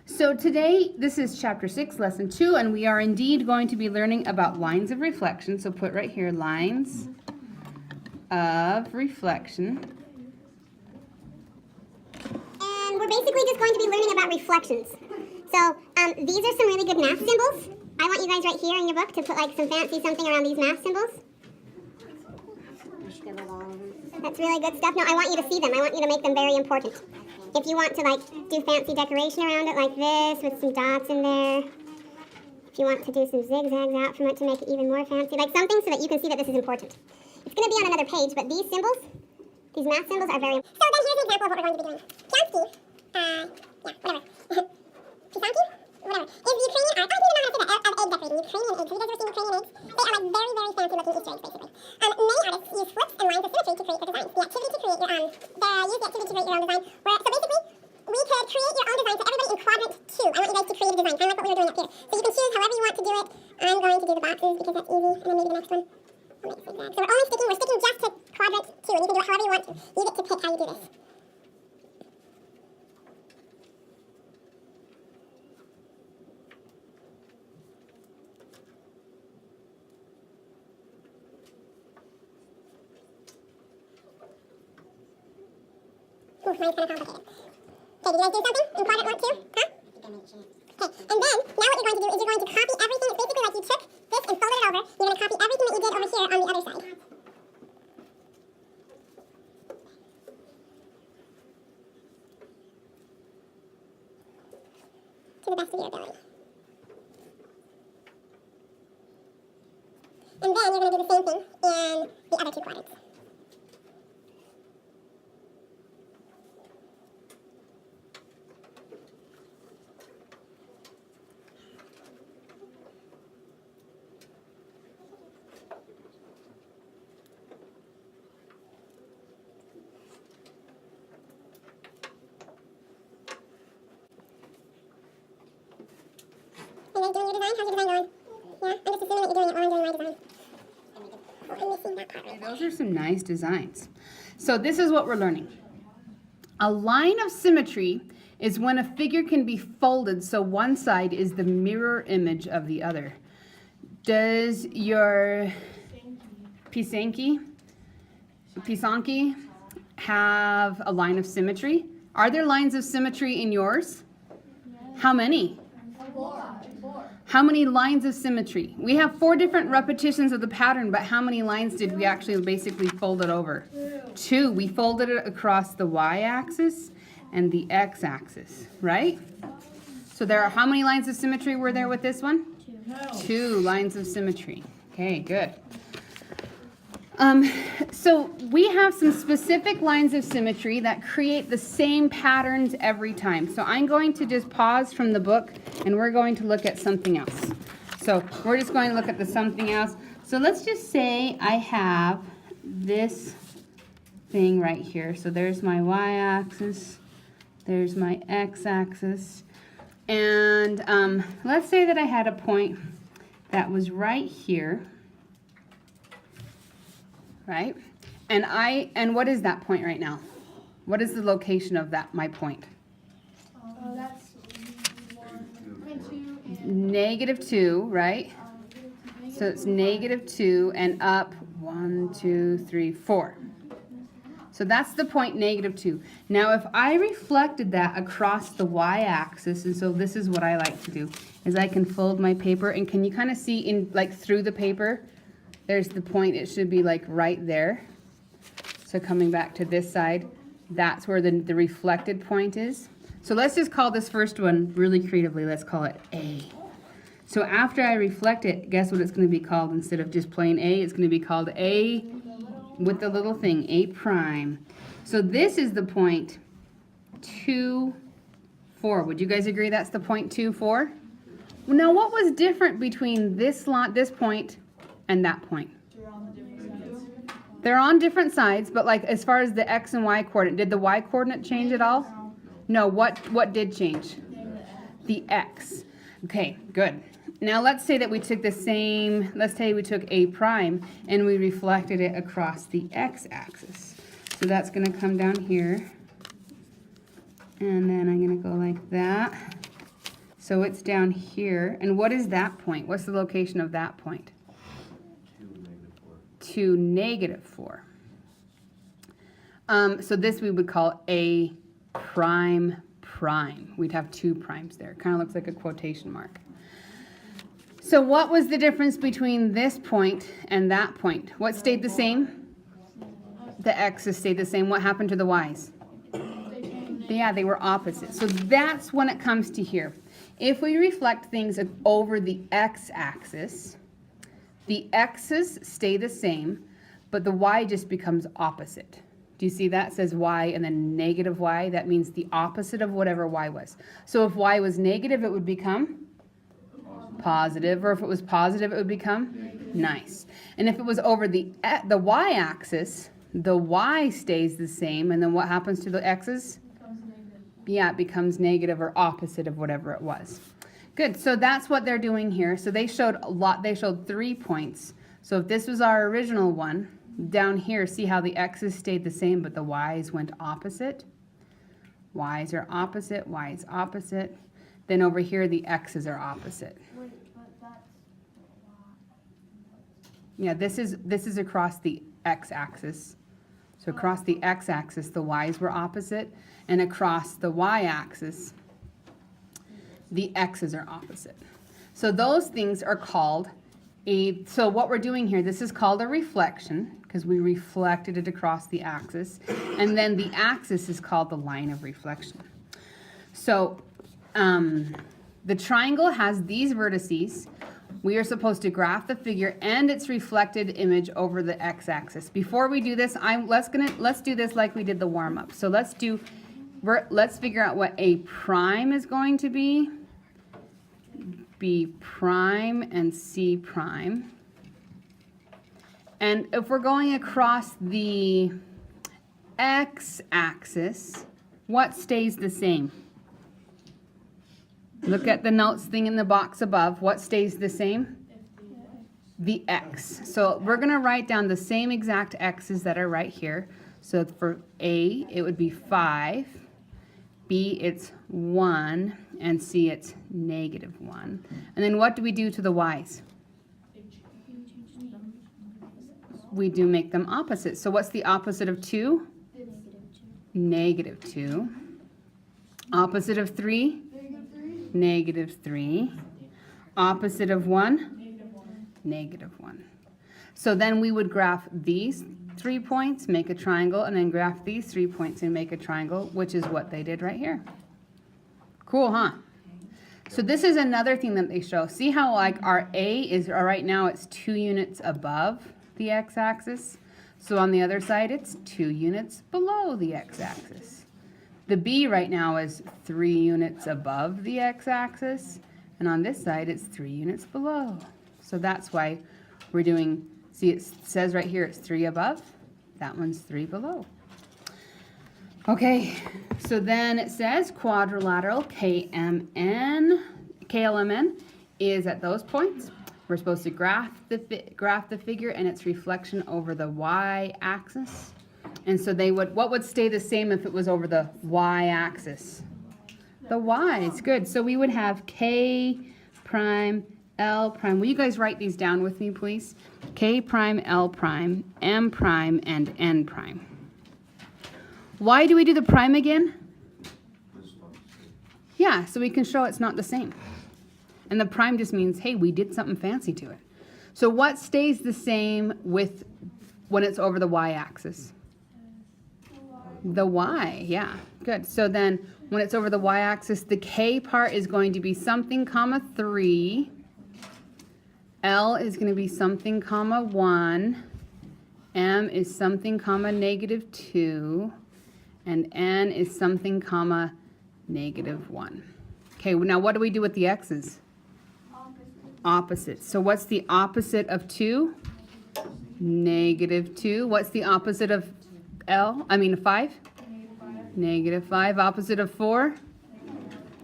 So today, this is chapter 6, lesson 2, and we are indeed going to be learning about lines of reflection. So put right here, lines of reflection. And we're basically just going to be learning about reflections. So these are some really good math symbols. I want you guys right here in your book to put like some fancy something around these math symbols. That's really good stuff. No, I want you to see them. I want you to make them very important. If you want to like do fancy decoration around it like this with some dots in there. If you want to do some zigzags out from it to make it even more fancy. Like something so that you can see that this is important. It's going to be on another page, but these symbols, these math symbols are very important. So then here's an example of what we're going to be doing. Piansky, whatever. Pisanki? Whatever. Is Ukrainian art. I don't even know how to say that. Of egg decorating. Ukrainian eggs. Have you guys ever seen Ukrainian eggs? They are like very, very fancy looking Easter eggs, basically. Many artists use flips and lines of symmetry to create their designs. The activity to create your own. Use the activity to create your own design. So basically, we could create your own design. So everybody in quadrant 2, I want you guys to create a design, kind of like what we were doing up here. So you can choose however you want to do it. I'm going to do the boxes because that's easy, and then maybe the next one. I'll make zigzags. So we're sticking just to quadrant 2, and you can do it however you want to. You get to pick how you do this. Ooh, mine's kind of complicated. Okay, did you guys do something in quadrant 1 too? Huh? Okay, and then, now what you're going to do is you're going to copy everything. It's basically like you took this and folded it over. You're going to copy everything that you did over here on the other side. To the best of your ability. And then you're going to do the same thing in the other 2 quadrants. Are you guys doing your design? How's your design going? Yeah? I'm just assuming that you're doing it while I'm doing my design. Oh, I'm missing that part right there. Those are some nice designs. So this is what we're learning. A line of symmetry is when a figure can be folded so one side is the mirror image of the other. Does your Pisanki have a line of symmetry? Are there lines of symmetry in yours? How many? 4. How many lines of symmetry? We have 4 different repetitions of the pattern, but how many lines did we actually basically fold it over? 2. We folded it across the y-axis and the x-axis, right? So there are, how many lines of symmetry were there with this one? 2 lines of symmetry. Okay, good. So we have some specific lines of symmetry that create the same patterns every time. So I'm going to just pause from the book and we're going to look at something else. So we're just going to look at the something else. So let's just say I have this thing right here. So there's my y-axis, there's my x-axis, and let's say that I had a point that was right here. Right? And what is that point right now? What is the location of that, my point? That's 2 and -2, right? So it's -2 and up 1, 2, 3, 4. So that's the point -2. Now if I reflected that across the y-axis, and so this is what I like to do, is I can fold my paper, and can you kind of see in like through the paper? There's the point, it should be like right there. So coming back to this side, that's where the reflected point is. So let's just call this first one really creatively, let's call it A. So after I reflect it, guess what it's going to be called? Instead of just plain A, it's going to be called A with the little thing, A prime. So this is the point 2, 4. Would you guys agree that's the point 2, 4? Now what was different between this point and that point? They're on different sides, but like as far as the x and y coordinate, did the y coordinate change at all? No, what did change? The x. Okay, good. Now let's say that we took the same, let's say we took A prime and we reflected it across the x-axis. So that's going to come down here. And then I'm going to go like that. So it's down here. And what is that point? What's the location of that point? 2, -4. So this we would call A prime prime. We'd have 2 primes there. Kind of looks like a quotation mark. So what was the difference between this point and that point? What stayed the same? The x's stayed the same. What happened to the y's? Yeah, they were opposite. So that's when it comes to here. If we reflect things over the x-axis, the x's stay the same, but the y just becomes opposite. Do you see that? It says y and then -y. That means the opposite of whatever y was. So if y was negative, it would become positive, or if it was positive, it would become nice. And if it was over the y-axis, the y stays the same, and then what happens to the x's? Yeah, it becomes negative or opposite of whatever it was. Good, so that's what they're doing here. So they showed a lot, they showed 3 points. So if this was our original one, down here, see how the x's stayed the same, but the y's went opposite? Y's are opposite, y's opposite. Then over here, the x's are opposite. Wait, but that's Yeah, this is across the x-axis. So across the x-axis, the y's were opposite, and across the y-axis, the x's are opposite. So those things are called so what we're doing here, this is called a reflection, because we reflected it across the axis, and then the axis is called the line of reflection. So the triangle has these vertices. We are supposed to graph the figure and its reflected image over the x-axis. Before we do this, let's do this like we did the warm-up. So let's figure out what A prime is going to be, B prime, and C prime. And if we're going across the x-axis, what stays the same? Look at the notes thing in the box above. What stays the same? The x. So we're going to write down the same exact x's that are right here. So for A, it would be 5. B, it's 1. And C, it's -1. And then what do we do to the y's? We do make them opposite. So what's the opposite of 2? -2. Opposite of 3? -3. Opposite of 1? -1. So then we would graph these 3 points, make a triangle, and then graph these 3 points and make a triangle, which is what they did right here. Cool, huh? So this is another thing that they show. See how like our A is right now it's 2 units above the x-axis. So on the other side it's 2 units below the x-axis. The B right now is 3 units above the x-axis, and on this side it's 3 units below. So that's why we're doing, see it says right here it's 3 above, that one's 3 below. Okay, so then it says quadrilateral KLMN is at those points. We're supposed to graph the figure and its reflection over the y-axis. And so what would stay the same if it was over the y-axis? The y's, good. So we would have K prime, L prime. Will you guys write these down with me, please? K prime, L prime, M prime, and N prime. Why do we do the prime again? Yeah, so we can show it's not the same. And the prime just means, hey, we did something fancy to it. So what stays the same with when it's over the y-axis? The y, yeah, good. So then when it's over the y-axis, the K part is going to be something, comma 3. L is going to be something, comma 1. M is something, comma -2. And N is something, comma -1. Okay, now what do we do with the x's? Opposite. So what's the opposite of 2? -2. What's the opposite of 5? -5. Opposite of 4?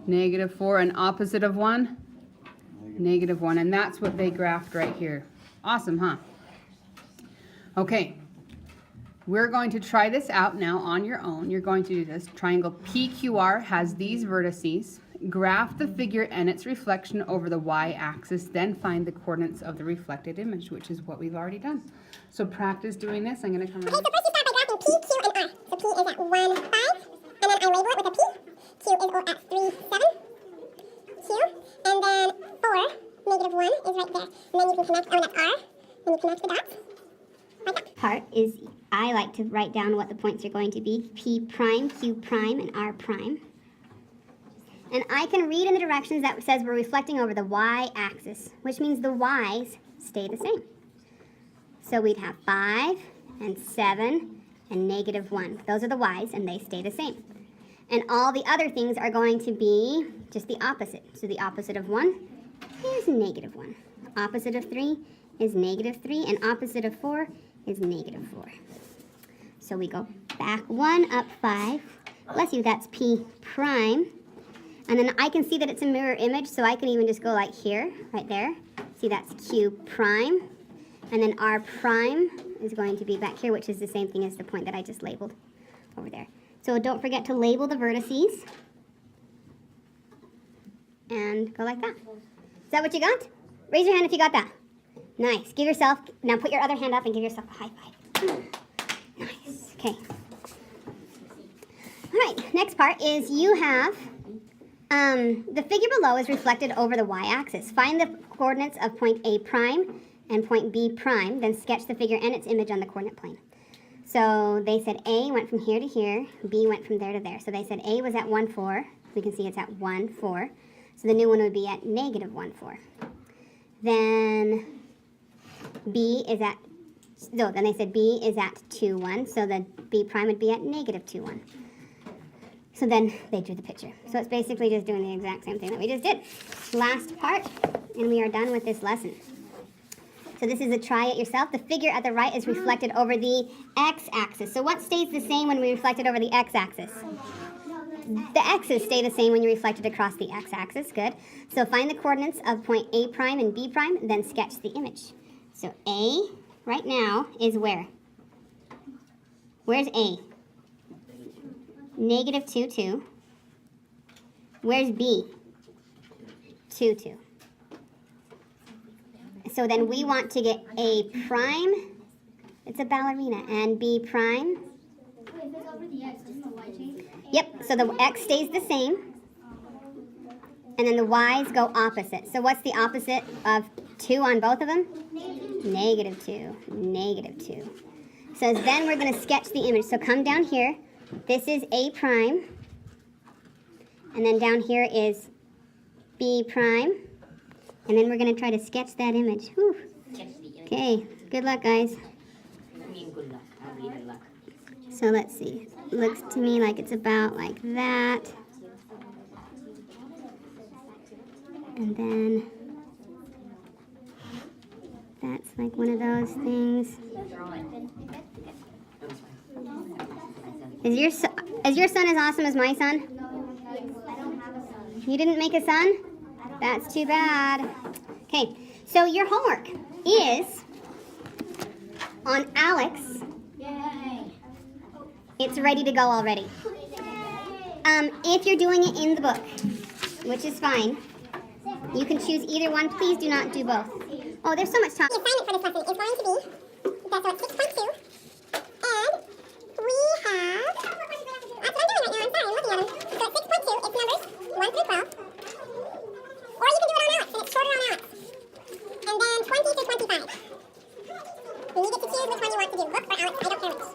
-4. And opposite of 1? -1. And that's what they graphed right here. Awesome, huh? Okay. We're going to try this out now on your own. You're going to do this. Triangle PQR has these vertices. graph the figure and its reflection over the y-axis, then find the coordinates of the reflected image, which is what we've already done. So practice doing this. I'm going to come Okay, around. so first you start by graphing P, Q, and R. So P is at 1, 5, and then I label it with a P. Q is at 3, 7. Q, and then 4, negative 1 is right there. And then you can connect, oh, that's R. Then you connect the dots. Like that. Part is, I like to write down what the points are going to be. P prime, Q prime, and R prime. And I can read in the directions that says we're reflecting over the y-axis, which means the y's stay the same. So we'd have 5 and 7 and negative 1. Those are the y's, and they stay the same. And all the other things are going to be just the opposite. So the opposite of 1 is negative 1. Opposite of 3 is negative 3, and opposite of 4 is negative 4. So we go back 1, up 5. Bless you, that's P prime. And then I can see that it's a mirror image, so I can even just go like here, right there. See, that's Q prime. And then R prime is going to be back here, which is the same thing as the point that I just labeled over there. So don't forget to label the vertices. And go like that. Is that what you got? Raise your hand if you got that. Nice. Give yourself, now put your other hand up and give yourself a high five. Nice. Okay. All right, next part is you have the figure below is reflected over the y-axis. Find the coordinates of point A prime and point B prime, then sketch the figure and its image on the coordinate plane. So they said A went from here to here, B went from there to there. So they said A was at 1, 4. We can see it's at 1, 4. So the new one would be at negative 1, 4. Then B is at, no, then they said B is at 2, 1. So the B prime would be at negative 2, 1. So then they drew the picture. So it's basically just doing the exact same thing that we just did. Last part, and we are done with this lesson. So this is a try it yourself. The figure at the right is reflected over the x-axis. So what stays the same when we reflect it over the x-axis? The x's stay the same when you reflect it across the x-axis. Good. So find the coordinates of point A prime and B prime, then sketch the image. So A, right now, is where? Where's A? Negative 2, 2. Where's B? 2, 2. So then we want to get A prime, it's a ballerina, and B prime. Wait, if it's over the x, doesn't the y change? Yep, so the x stays the same, and then the y's go opposite. So what's the opposite of 2 on both of them? Negative 2, negative 2. So then we're going to sketch the image. So come down here. This is A prime, and then down here is B prime, and then we're going to try to sketch that image. Whew. Okay, good luck, guys. So let's see. Looks to me like it's about like that. And then that's like one of those things. Is your son as awesome as my son? I don't have a son. You didn't make a son? That's too bad. Okay, so your homework is on Alex. Yay. It's ready to go already. If you're doing it in the book, which is fine, you can choose either one. Please do not do both. Oh, there's so much time. The assignment for this lesson is going to be, that's what, 6.2. And we have, that's what I'm doing right now. I'm sorry, I'm looking at them. So it's 6.2, it's numbers 1 through 12. Or you can do it on Alex, and it's shorter on Alex. And then 20 through 25. So you get to choose which one you want to do, book or Alex, I don't care which.